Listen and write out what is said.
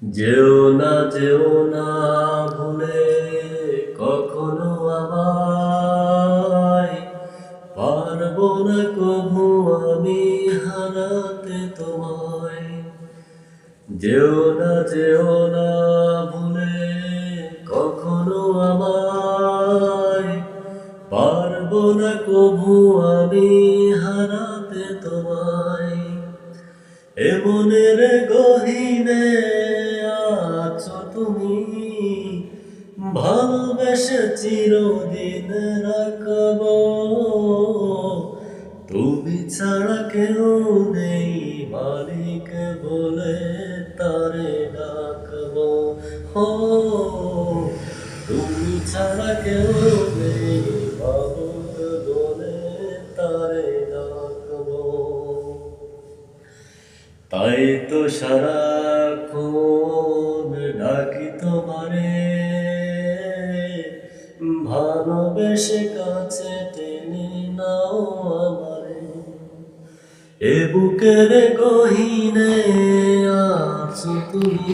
যেও না ভুলে কখনো আমায়, পারবো না কভু আমি হারাতে তোমায়। যেও না ভুলে কখনো আমায়, পারবো না কভু আমি হারাতে তোমায়। এ মনের গহীনে আছো তুমি, ভালোবেসে চিরদিন রাখবো। তুমি ছাড়া কেউ নেই মালিক বলে তারে ডাকবো। হো, তুমি ছাড়া কেউ নেই মালিক বলে তারে ডাকবো। তাই তো সারাক্ষণ ডাকি তোমারে, ভালোবেসে কাছে টেনে নাও আমারে। এ বুকের গহীনে আছো তুমি।